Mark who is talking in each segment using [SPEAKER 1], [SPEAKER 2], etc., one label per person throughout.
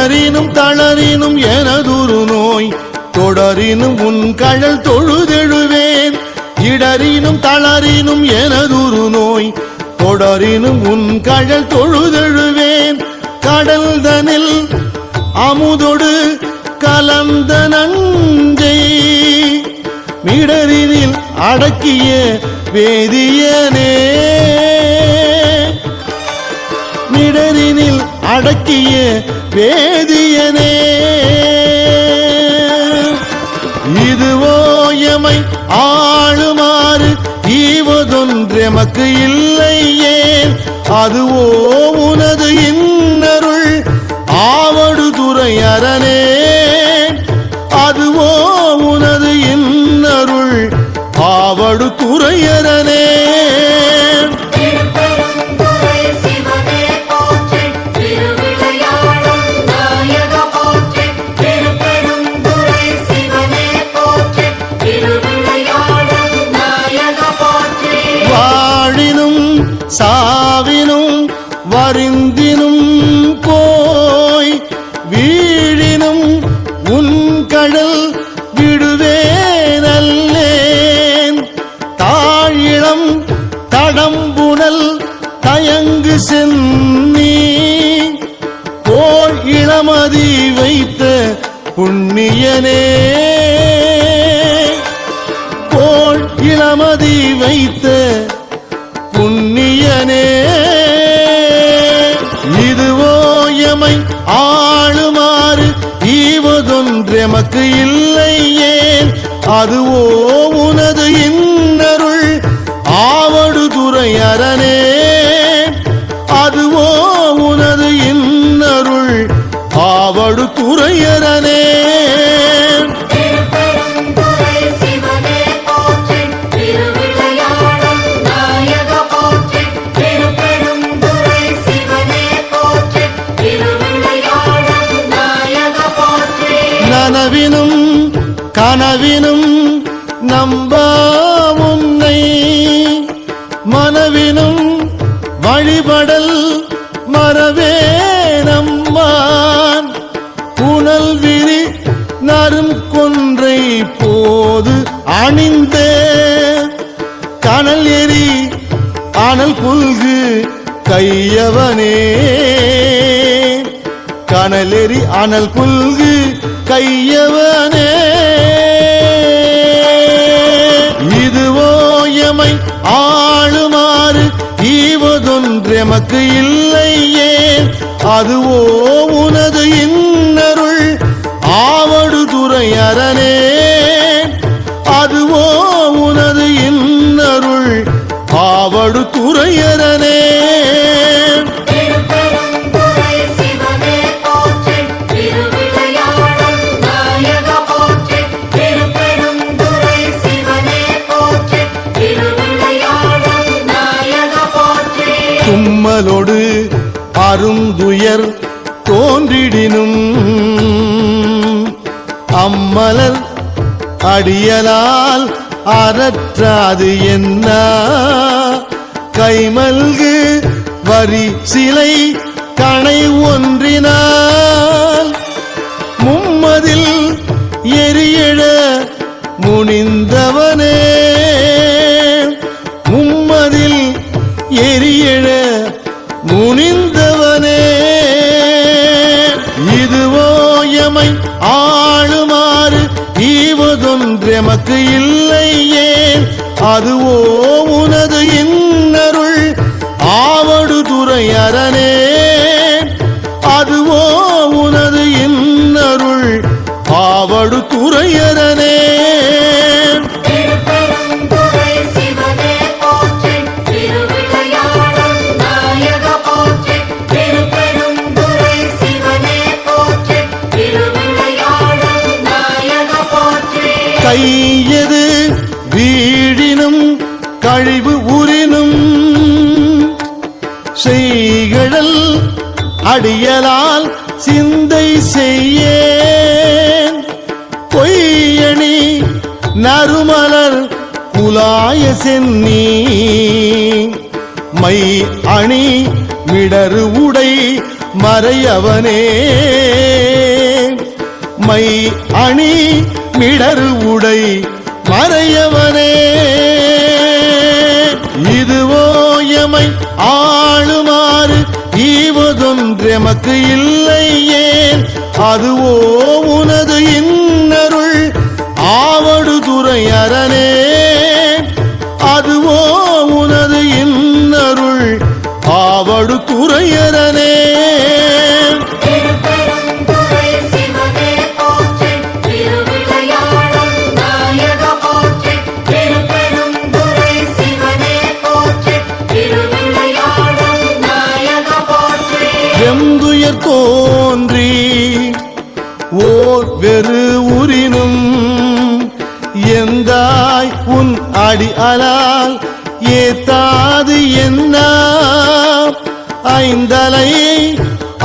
[SPEAKER 1] இடரினும் தளரினும் எனதுரு நோய் தொடரினும் உன் கழல் தொழுதெழுவேன். இடரினும் தளரினும் எனதுரு நோய் தொடரினும் உன் கழல் தொழுதெழுவேன். கடல்தனில் அமுதொடு கலந்த நஞ்சை மிடரினில் அடக்கிய வேதியனே. மிடரினில் அடக்கிய வேதியனே. இதுவோ எமை ஆளுமாறு ஈவதொன்றெமக்கு இல்லையே. அதுவோ உனது இன்னருள் ஆவடு துறையரணே. அதுவோ உனது இன்னருள் ஆவடு துறையரணே. வாழினும் சாவினும் வரிந்தினும் போய் வீழினும் உன் கடல் விடுவேனல்லேன். தாழிளம் தடம்புணல் தயங்கு சென்னி போல் இளமதி வைத்த புண்ணியனே. போல் இளமதி வைத்த புண்ணியனே. இதுவோ எமை ஆளுமாறு ஈவதொன்றெமக்கு இல்லையே. அதுவோ உனது இன்னருள் ஆவடு துறையரணே. அதுவோ உனது இன்னருள் ஆவடு துறையரணே. நனவினும் கனவினும் நம்பா உன்னை மனவினும் வழிபடல் மறவேனம்மான். புனல் விரி நரும் கொன்றை போது அணிந்த கனல் எரி அனல் புல்கு கையவனே. கனலெறி அனல் புல்கு கையவனே. இதுவோ எமை ஆளுமாறு ஈவதொன்றெமக்கு இல்லையே. அதுவோ உனது இன்னருள் ஆவடு துறையரணே. அதுவோ உனது இன்னருள் ஆவடு துறையரணே. தும்மலோடு அருந்துயர் தோன்றிடினும் அம்மலர் அடியலால் அறற்றாது என்ன. கைமல்கு வரி சிலை கணை ஒன்றினால் மும்மதில் எரியெழ முனிந்தவனே. மும்மதில் எரியெழ முனிந்தவனே. இதுவோ எமை ஆளுமாறு ஈவதொன்றெமக்கு இல்லையே. அதுவோ உனது இன்னருள் ஆவடு துறையரணே. அதுவோ உனது இன்னருள் ஆவடு துறையரணே. கையது வீழினும் கழிவு உரினும் செய்கழல் அடியலால் சிந்தை செய்யேன். பொய்யணி நறுமலர் குலாய சென்னி மை அணி மிடரு உடை மறையவனே மை அணி மிடரு உடை மறையவனே இதுவோ எமை ஆளுமாறு ஈவதொன்றெமக்கு இல்லை ஏன் அதுவோ உனது இன்னருள் ஆவடுதுறை அரணே அதுவோ உனது இன்னருள் ஆவடுதுறை அரணே வெந்துயர் தோன்றி ஓர் வெறு உரினும் எந்தாய் உன் அடி அலால் ஏத்தாது என்ன ஐந்தலை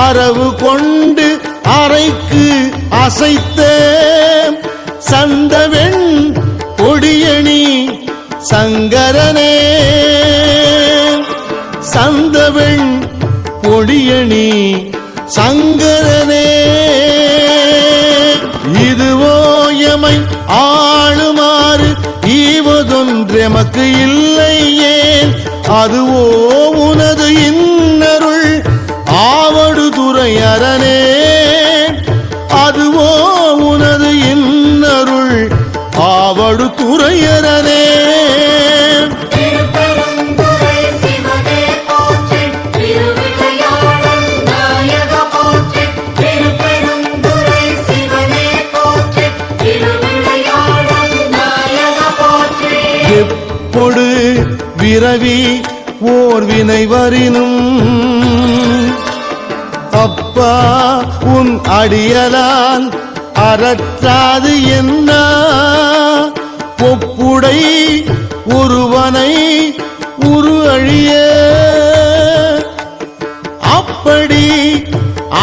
[SPEAKER 1] அரவு கொண்டு அறைக்கு அசைத்த சந்தவெண் கொடியணி சங்கரனே சந்தவெண் கொடியணி சங்கரனே இதுவோ எமை ஆளுமாறு ஈவதொன்றெமக்கு இல்லை ஏன் அதுவோ உனது இன்னருள் ஆவடுதுறை அரணே அதுவோ உனது இன்னருள் ஆவடுதுறை அரணே எப்பொடு விரவி ஓர் வினை வரினும் அப்பா உன் அடியலால் அறற்றாது என்ன ஒப்புடை ஒருவனை உரு அழிய அப்படி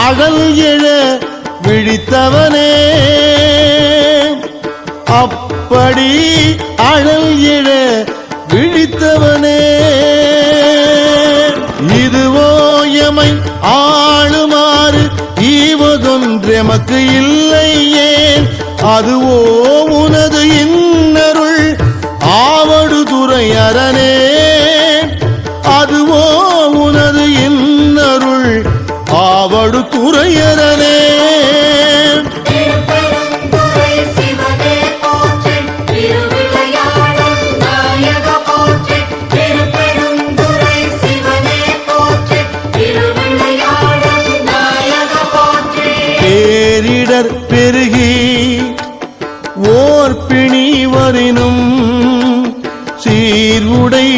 [SPEAKER 1] அழல் எழ விழித்தவனே அப்படி அழல் எழ விழித்தவனே இதுவோ எமை ஆளுமாறு ஈவதொன்றெமக்கு இல்லை ஏன் அதுவோ உனது இன்னருள் ஆவடுதுறை அரணே அதுவோ உனது இன்னருள் ஆவடுதுறை அரணே பேரிடர் பெருகி ஓர் பிணி வரினும் சீர்வுடை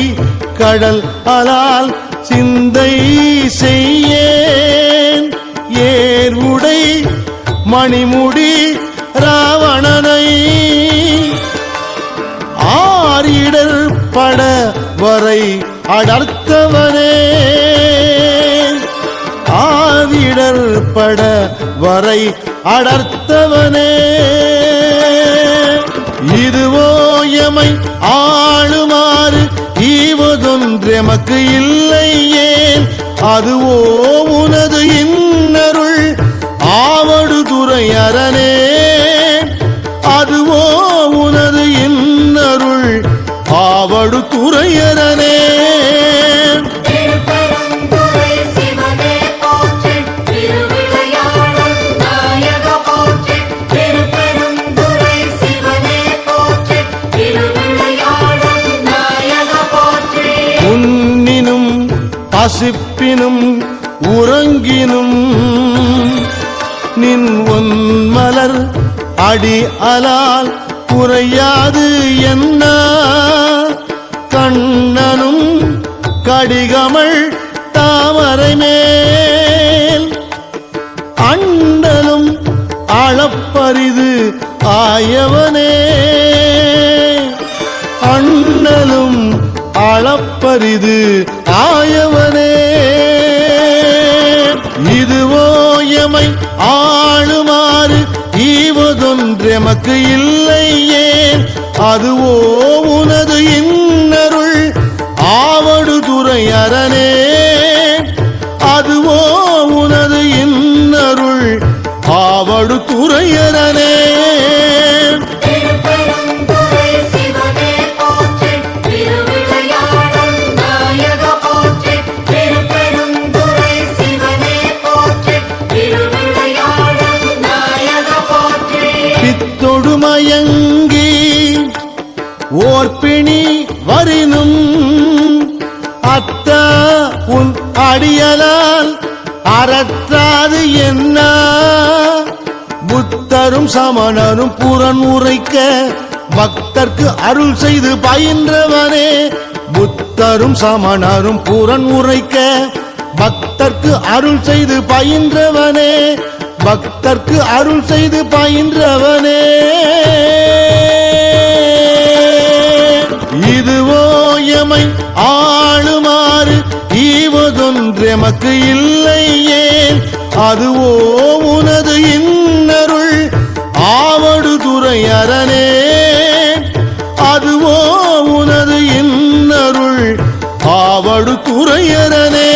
[SPEAKER 1] கடல் அலால் சிந்தை செய்யேன் ஏர்வுடை மணிமுடி ராவணனை ஆரிடர் பட வரை அடர்த்தவனே ஆவிடர் பட வரை அடர்த்தவனே இதுவோ எமை ஆளுமாறு ஈவதொன்றெமக்கு இல்லை ஏன் அதுவோ உனது இன்னருள் ஆவடுதுறை அரணே அதுவோ உனது இன்னருள் ஆவடுதுறை அரணே உன்னினும் பசிப்பினும் உறங்கினும் நின் ஒன்மலர் அடி அலால் குறையாது என்ன கண்ணனும் கடிகமள் தாமரை மேல் அண்டலும் அளப்பரிது ஆயவனே அண்ணலும் அளப்பரிது ஆயவனே இதுவோ எமை ஆளுமாறு ஈவதொன்றெமக்கு இல்லை ஏன் அதுவோ உனது இன்னருள் ஆவடுதுறை அரணே அதுவோ உனது ஆவடு துறையரனே மயங்கி ஓர்பிணி வரினும் அத்தா உன் அடியலால் அறற்றாது என்ன புத்தரும் சமணரும் புறன் உரைக்க பக்தர்க்கு அருள் செய்து பயின்றவனே புத்தரும் சமணரும் புறன் உரைக்க பக்தர்க்கு அருள் செய்து பயின்றவனே பக்தர்க்கு அருள் செய்து பயின்றவனே இதுவோ எமை ஆளுமாறு ஈவதொன்றெமக்கு இல்லையே அதுவோ உனது இன்னருள் ஆவடு துறையரனே அதுவோ உனது இன்னருள் ஆவடு துறையரனே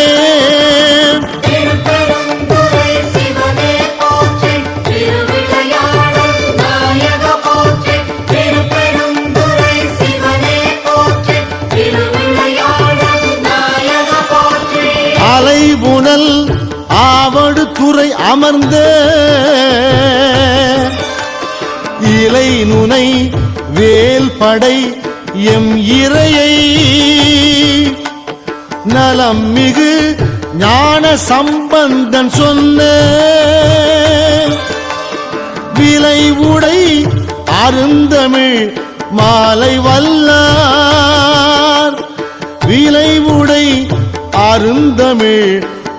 [SPEAKER 1] அலைபுனல் ஆவடு துறை அமர்ந்த இலை நுனை வேல் படை எம் இறையை நலம் மிகு ஞான சம்பந்தன் சொன்ன விலை உடை அருந்தமிழ் மாலை வல்லார் விலை உடை அருந்தமிழ்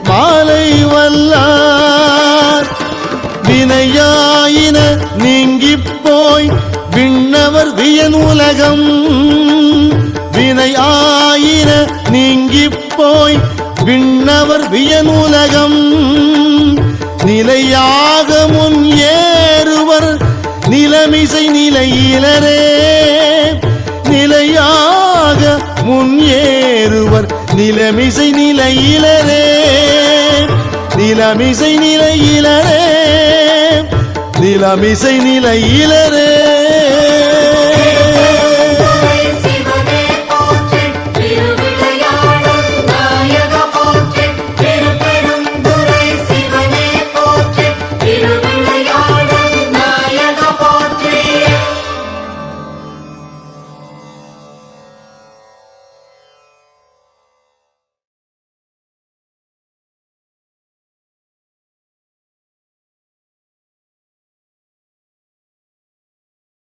[SPEAKER 1] மாலை வல்லார் வினையாயின நீங்கிப் போய் விண்ணவர் வியனுலகம் வினையாயின நீங்கிப் போய் விண்ணவர் வியனுலகம் நிலையாக முன் ஏறுவர் நிலமிசை நிலையிலரே நிலையாக முன் ஏறுவர் நிலமிசை நிலையிலரே நிலமிசை நிலையிலரே நிலமிசை நிலையிலரே